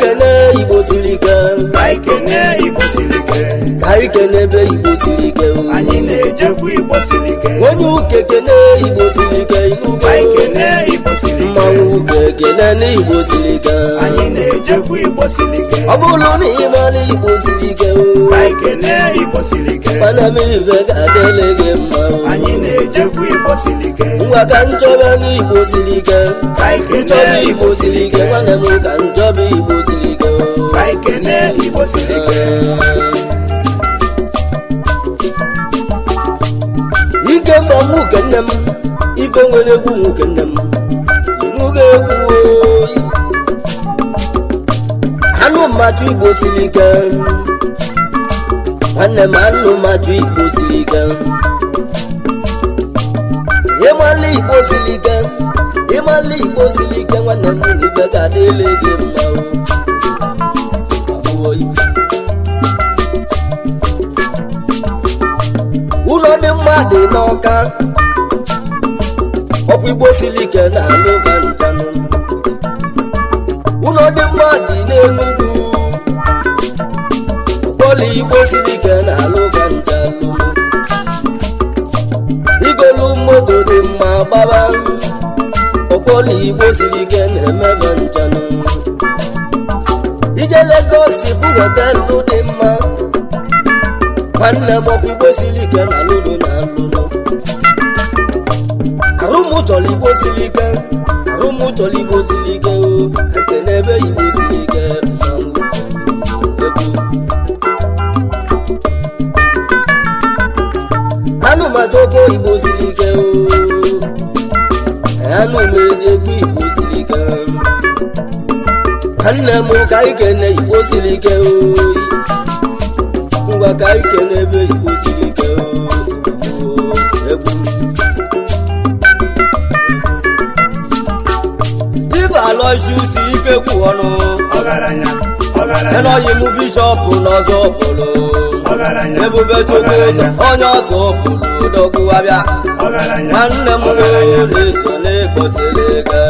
kene Igbo siri ike Kaikene Igbo siri ike kai kene be Igbo siri ike anyị na-ejekwa Igbo siri ike onye uke kene Igbo siri ike inugo Kaikene Igbo siri ike mmanwụ uke kene n'Igbo siri ike anyị na-ejekwa Igbo siri ike ọ bụrụ na ịmara Igbo siri ike Kaikene Igbo siri ike mana m ibe ga-adịle gị mma anyị na-ejekwa Igbo siri ike ngwa ka nchọba n'Igbo siri ike Kaikene nchọba Igbo siri ike nwanne m ka nchọba Igbo siri ike Kaikene Igbo siri ike ike mgba nwoke nne m ife nwere egwu nwoke nne m ịnụgo egwu oyi anụ mmadụ Igbo siri ike nwanne m anụ mmadụ Igbo siri ike ịmala Igbo siri ike ịmala Igbo siri ike nwanne m ife ga-adịle gị mma ụlọ dị mma dị n'Ọka ọkwa Igbo siri ike na alụba njanụ ụlọ dị mma dị n'Enugu ọkpọla Igbo siri ike na alụba njanụ igolu moto dị mma gbaba ọkpọla Igbo siri ike na-emebe njanụ ije Lagos bụ họtelụ dị mma nwanne m ọkwa Igbo siri ike na alụlụ na alụlụ arụmụ chọrọ Igbo siri ike arụmụ chọrọ Igbo siri ike nke n'ebe Igbo siri ike anụ majọgo Igbo siri ike anụ mejegbu Igbo siri ike nwanne m ka ikene Igbo siri ike ngwa ka ikene ebe Igbo siri ike egwu diba alọjusi ike kwụ ọnụ ọgaranya enọghị m bishọp n'ọzọ pụlụ ebube chukwu ụzọ onye ọzọ pụlụ dọgbu abịa nwanne m na-eso n'Igbo siri ike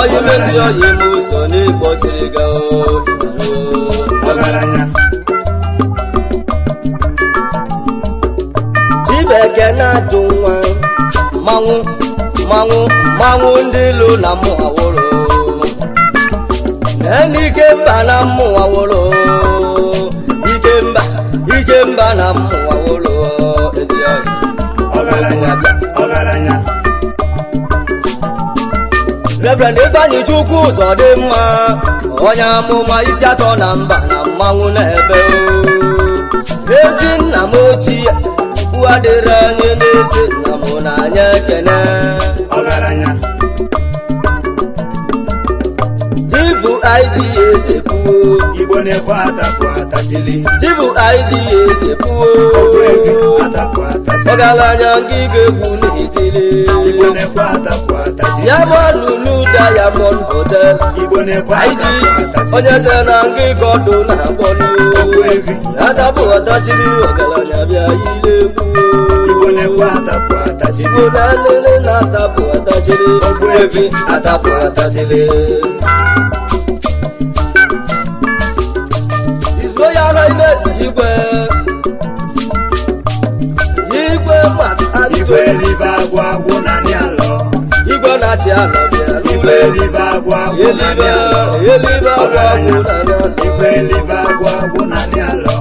onye mezi oyi m ụzọ n'Igbo siri ike Chibeke na-ajụ nwa mmanwụ ndị ilu na mmụawụrụ n'ike mba na mmụawụrụ ike mba na mmụawụrụ ezi ọgaranya Reverend Ifeanyi Chukwu ụzọ dị mma onye amụma isi atọ na mba na mmanwụ na-ebe ezi nna m ochie adịrị anyị n'ezi na mụ na anya ekene ọgaranya Chifu ID eze puo Igbo na-ekwe atapụ atachili Chifu ID eze puo atapụ atachili ọgaranya ngige egwu n'itili Igbo na-ekwe atapụ atachili Diamond Diamond Hotel Igbo na-ekwe ID atapụ onye ze na ngige ọdụ na-akpọ n'ihu atapụ atachili ọgaranya bịa ile egwu Igbo na-ekwe atapụ atachili Igbo na nlele na-atapụ atachili Ogbuefi atapụ atachili His Royal Highness Igwe Mark Igwe Anthony elibe agwụ naanị alọ Igwe na-achị alọ bịa Igwe elibe agwụ naanị alọ Elibe agwụ naanị alọ Igwe elibe agwụ naanị alọ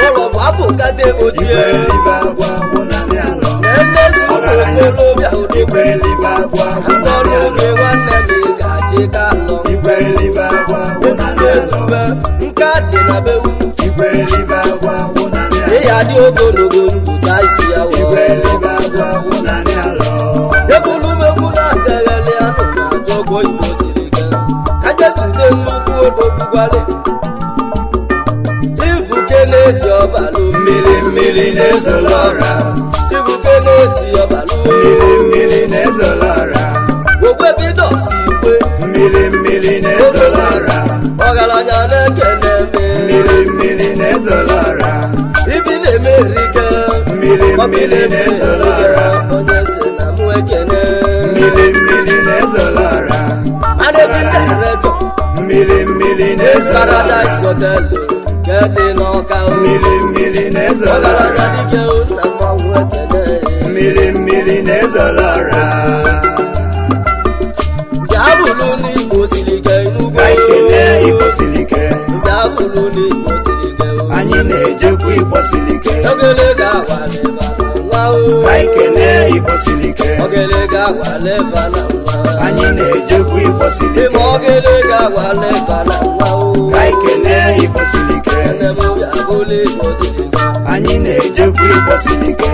Ụlọ bụ abụ kade ochie Igwe elibe agwụ naanị alọ Nnezi ụmụokolobịa ụdị Igwe elibe agwụ naanị Nkọrọ alọ oge nwanne m ị ga-achị ka alọ Igwe elibe agwụ naanị alọ nke dị na be unu Igwe elibe agwụ naanị alọ ya dị ogologo ndụ ka isi ya Igwe elibe agwụ naanị alọ ebulumegwu na-agaghali anụ na-achọ ogo Igbo siri ike ka jezute nnukwu odogbugwali Chifu Kennedy Ọbalụ mmiri na-ezola ọra Chifu Kennedy Ọbalụ mmiri na-ezola ọra Ogbebido Igwe mmiri na-ezola ọra ọgaranya na-ekene mmiri na-ezola ọra ibi na-emerike mmiri na-ezola ọra onye eze na mụ ekene mmiri na-ezola ọra Managing Director mmiri mmiri na-ezoro Paradise ọra Hotel nke dị n'Ọka o. mmiri mmiri na-ezoro Ọgaranya ọra dike o nna mmanwụ ekene. mmiri mmiri na-ezoro ọra Bịa bụrụ n'Igbo siri ike Enugu. ka ikene Igbo siri ike Bịa bụrụ n'Igbo siri ike o. anyị na-ejekwa Igbo siri ike Ogele ga-awale bana nwa o. ka ikene Igbo siri ike Ogele ga-awale bana nwa. anyị na-ejekwa Igbo siri Ịma ike ogele ga-awale bana nwa o. ka ikene Igbo siri ike Nne m bịa bụrụ Igbo siri ike. anyị na-ejekwa Igbo siri ike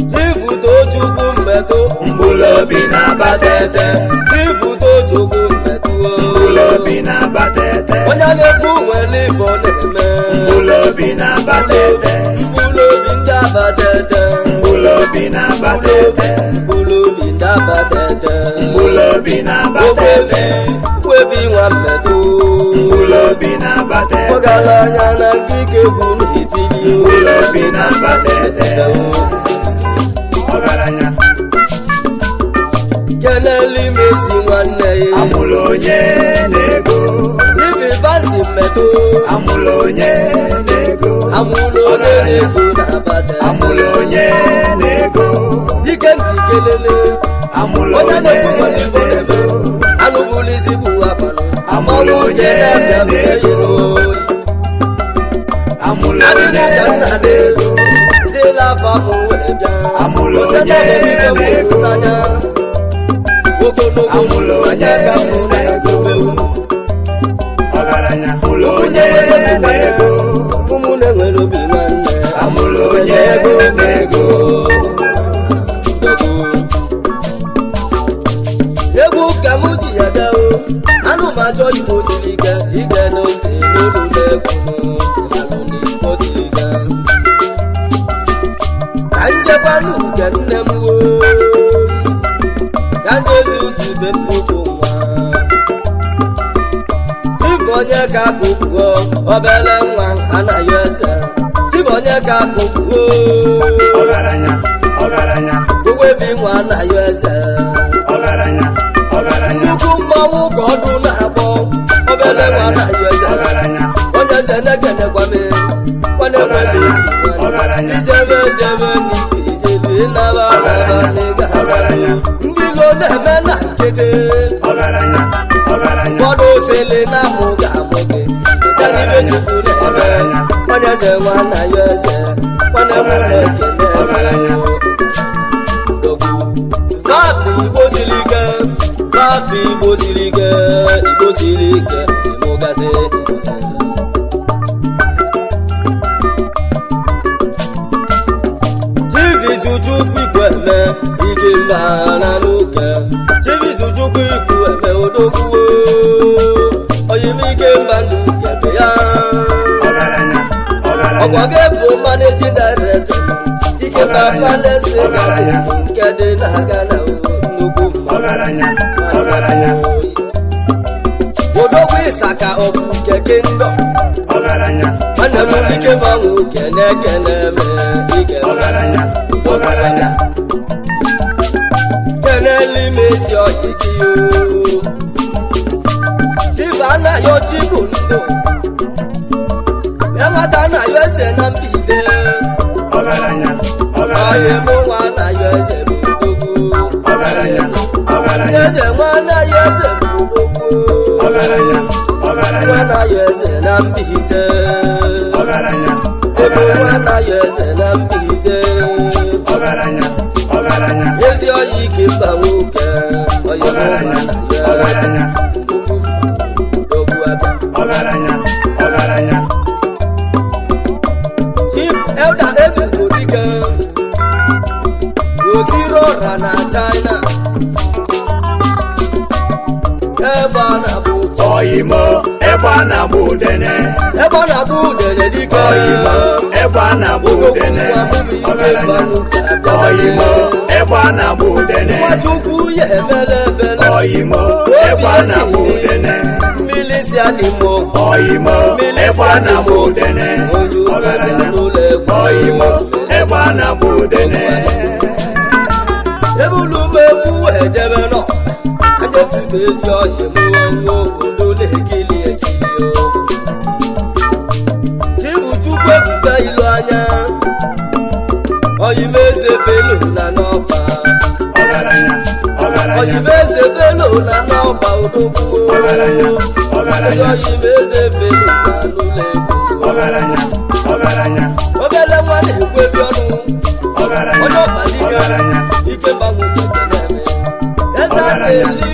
Chibutochukwu mmetụ. mbulobi na-abatete Chibutochukwu mmetụ o. mbulobi na-abatete Onye na-ekwu nwere ibe ọ na-eme. mbulobi na-abatete Mkpụrụobi ndị abatete. mbulobi na-abatete Mkpụrụobi ndị abatete. mbulobi na-abatete Webi nwa mmetụ. mbulobi na-abatete Ọgaranya na nkike bụ n'etiti o. mbulobi na-abatete ọgaranya Keneli Mezi nwanne ya. amụlụ onye na-ego Ibi basi mmetụ. amụlụ onye na-ego Amụlụ onye na-ego na-abatete. amụlụ onye na-ego Dike ndị kelele. amụlụ Onye onye na-ekwu nwere ibe ọ na-eme. na-ego Anụ bụrụ isi bụ abalị. Amụlụ onye na-abịa na-ego. n'oyi. amụlụ Adịghị onye ka nna na-ego sila afọ m wee bịa. Amụlụ Osema onye n'obibi m na-ego. n'anya. Ogologo Amụlụ onye anya ka m na-ego. na-egobewu. ọgaranya amụlụ onye na-ego Ụmụnne nwere obi nwanne. amụlụ onye na-ego Egwu ka m ji ya gaa o. Anụ m achọ Igbo siri ike. Ige n'oge n'olu na-egwu m. Ịmalụ na Igbo siri ike. Ka njekwa n'uke nne m o. Ka njezi utube nnukwu nwa. Chifu onye ka akụkụo. Obele nwa anaghị eze. Chifu onye ka akụkụo. ọgaranya ọgaranya Ogwebi nwa anaghị eze. ọgaranya ọgaranya Nnukwu mmanwụ ka ọdụ na-akpọ. Obele nwa anaghị eze. ọgaranya Onye eze na-ekenekwa m. Nwanne m Ọgaranya, nwanne. ọgaranya. Ijebe ejebe n'ike ijebe ịnaba Ọgaranya, ọgaranya n'ịga ọgaranya. ndị ilo na-eme na nkịtị. ọgaranya ọgaranya Ụfọdụ osele na-amụ ga-amụ gị. Ịzanibe Chukwu na-eme. Ọgaranya. Onye eze nwanna ya eze. Nwanne m na-ekene. Ọgaranya. Vaapụ Igbo siri ike. Vaapụ Igbo siri ike. Igbo siri ike. Ịmụgasị. Chivizuchukwu Ikweme ike mba na n'ụka. Chivizuchukwu Ikweme odogwuo. Oyimike mba n'ụka be ya. ọgaranya Ọgwa ọgaranya gị bụ managing director. Ike mba Ọgaranya, Palace ọgaranya. nke dị na Ghana nnukwu mma. ọgaranya ọgaranya Odogwu Ịsaka of Uke Kingdom. ọgaranya Nwanne m ike ma nwoke na-ekene me ike mba. ọgaranya ọgaranya Keneli Mezi ọyị gị o. Chifu anaghị ọchị bụ ndụ. Enwata anaghị eze na Mbaise. ọgaranya Ọyị ọgaranya mụ nwa anaghị eze bụ odogwu. ọgaranya ọgaranya Eze nwa anaghị eze bụ odogwu. ọgaranya Nwa ọgaranya anaghị eze na Mbaise. ọgaranya Ebe nwa ọgaranya anaghị eze na Mbaise. ọgaranya ọgaranya Ezi ọyị ike mba nwoke. Ọyị mụ nwa ọgaranya anaghị eze. ọgaranya Odogwu abịa. ọgaranya ọgaranya Chief Elder Ezugbo Dike. Osiri ọra na China. Ebe a na-abụ oyimo ebe a na-agba udene ebe ọ na-abụ udene dike. oyimo ebe a na-agba udene ọgaranya oyimo ebe a na-agba udene Nwachukwu ya emele ebele. oyimo ebe a na-agba udene Mmiri si adị m okwu. oyimo ebe a na-agba udene Onye ụlọ bịa ọgaranya n'ụlọ egwu. oyimo egbe a na-agba udene ebulu m egwu ejebe nọ ajesube ezi ọyị m nwa obodo na-ekili ekili Chibuchukwu ebuka ilu anya oyimeze velo na n'ọba ọgaranya oyimeze velo na n'ọba odogwu oyimeze velo na n'ụlọ ọgaranya obele nwa na-ekwebi ọnụ onye ọkpalike ike gbanwe keke na-eme eze na-eli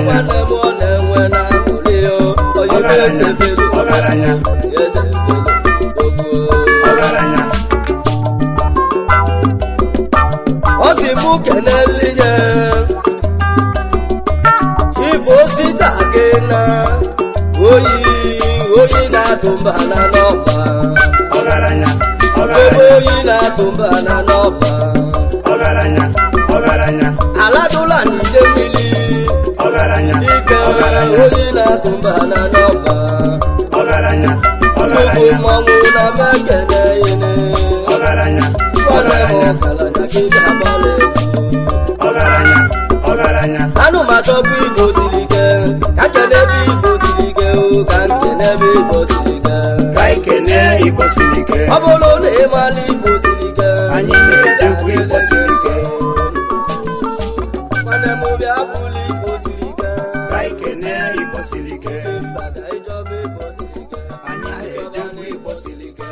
nwanne m ọ na-enwe na aṅụrị oyimeze velo eze velo odogwu ọ si mụ keneli nye ife osita gị na oyi na-atụ mba na n'ọba ebe oyi na-atụ mba na n'ọba aladụla n'ide mmiri ike oyi na-atụ mba na n'ọba nnukwu mmọnwụ na mekene ine ọgaranya gị ga-agbalị anụ ma chọbụ igbo siri ike ka nkene ebe igbo siri ike ka nkene ebe igbo siri ike ọ bụrụ na ịmala igbo siri ike anyị na-ejekwa igbo siri ike nwanne m bịa bụrụ igbo siri ike ka ikene igbo siri ike mba ka ịchọba igbo siri ike anyị na-ejekwa igbo siri ike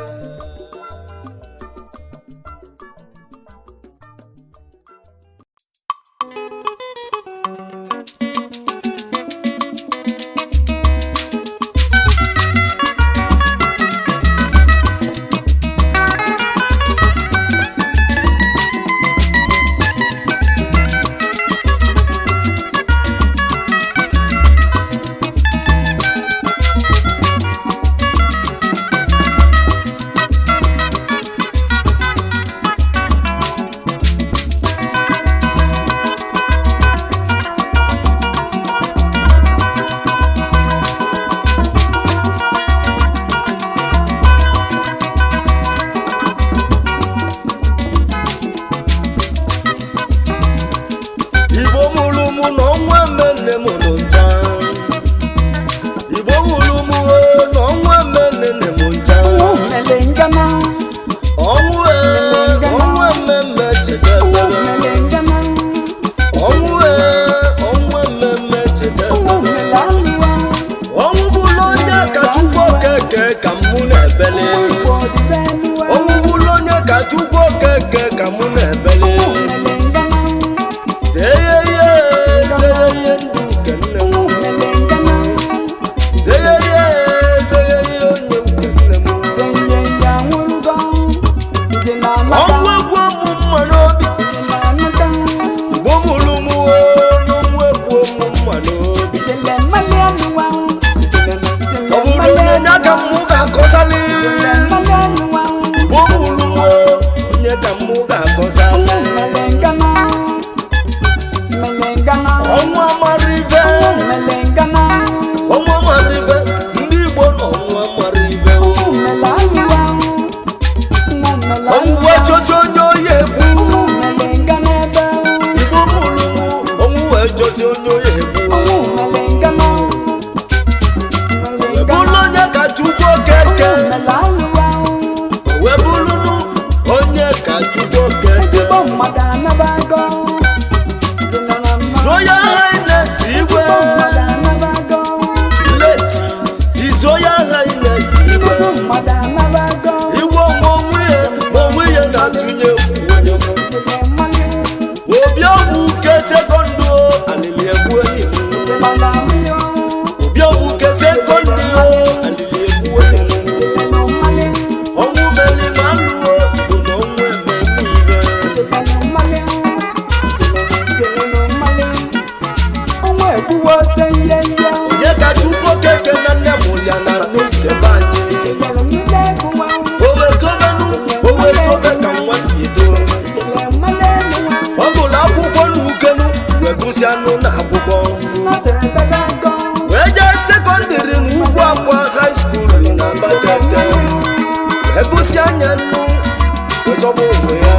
chọbụ onwe ya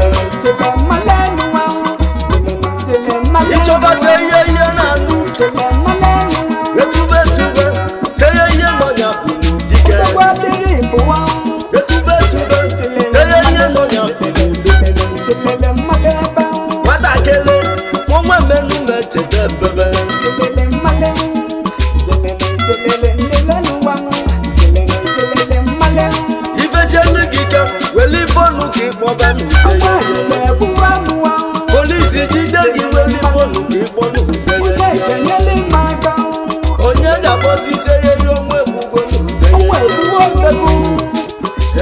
ịchọba se ihe na-anụ etube se ihe nọnya bụrụ dike etube se ihe nọnya bụrụ nwatakịrị nwa mmenụ na-echeta bebe ifesielu gị ka weli fonu ka ịkpọba n'use polisi jide gị weli fonu ka ịkpọ n'use onye ga-akpọzi ise ya ihe onwe egbugbo n'use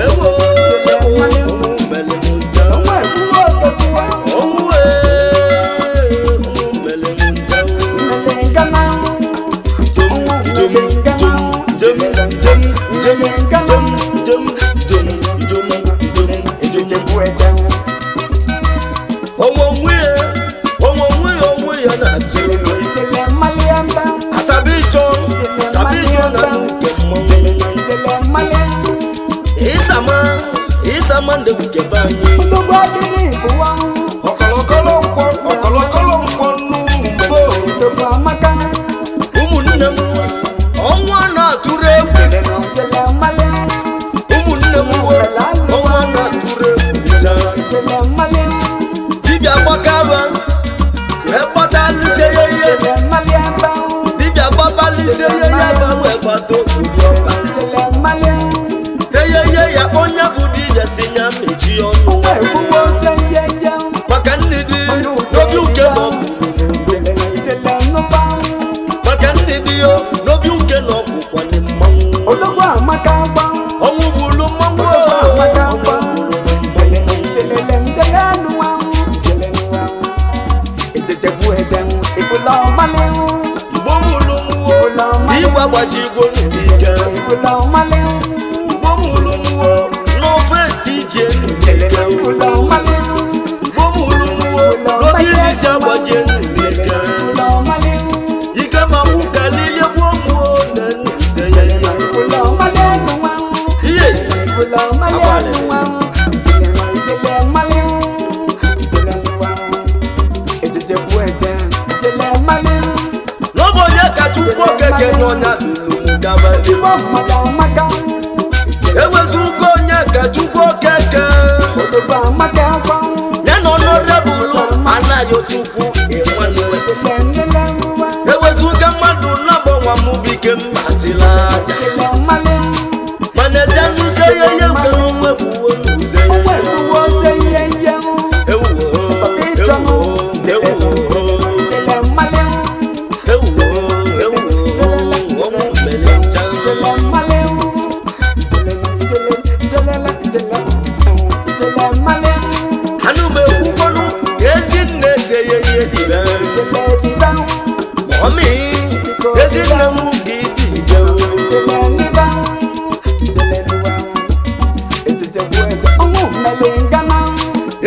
ewo onwe ya na-atụ asabijo na nke mmanwụ ịsama ndị ukebe anyị ọkọlọkọlọ nkwọ n'ụmụ ụmụnne m ọnwa na-atụrụ egwu ụmụnne m ọnwa na-atụrụ egwu dibịa gbakaba wee kpọtalise ya ihe dibịa gbabalise ya ihe ba wee gbata obi ọba seye ihe ya onye bụ dibịa si ya mechi ọnụ maka nne dị n'obi uke na ọgwụ maka nne dị yo n'obi uke na ọgwụ kwane mmanwụ ọnwụ bụrụ mmanwụ igbo mụrụ mmụọ n'ịgba gbaji igbo n'ike igbo mụrụ mmụọ n'ofe etije n'ike igbo mụrụ mmụọ n'obi isi agbaje n'ike ike ma mụ kalile gbuo mmụọ na nse ya ihe n'ọbụ onye kacha ụkwụ okeke n'ọnya lụrụ m gabali ewezugo onye kacha ụkwụ okeke ya na ọnọrebụlụ anaghị otukwu ịnwanwe ewezuga mmadụ na-agbanwa m bike mbatila aja mana eze nụze ya ihe nke n'onwe bụ nụze ya ezinne m gị dị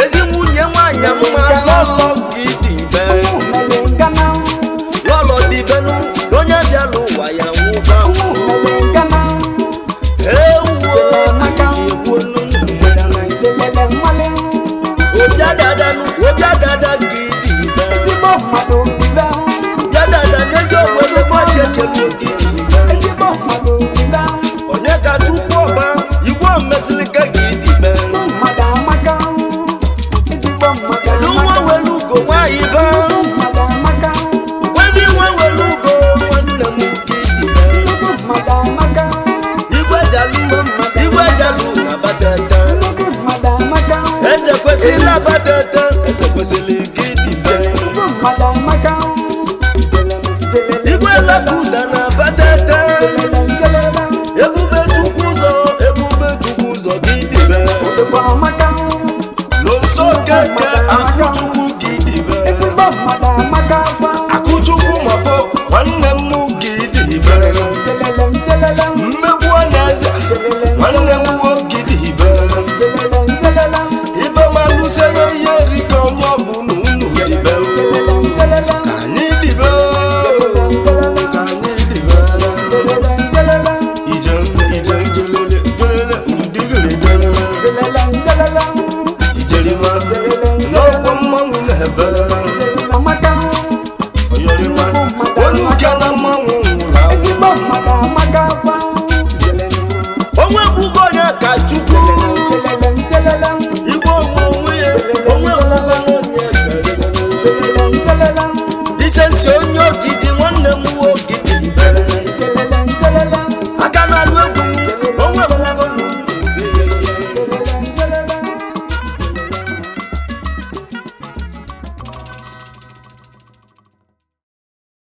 ezi nwunye nwanyị mma lọlọ gị dị lọlọ dibenu onye bịala ụwa ya nwụba obi adadanụ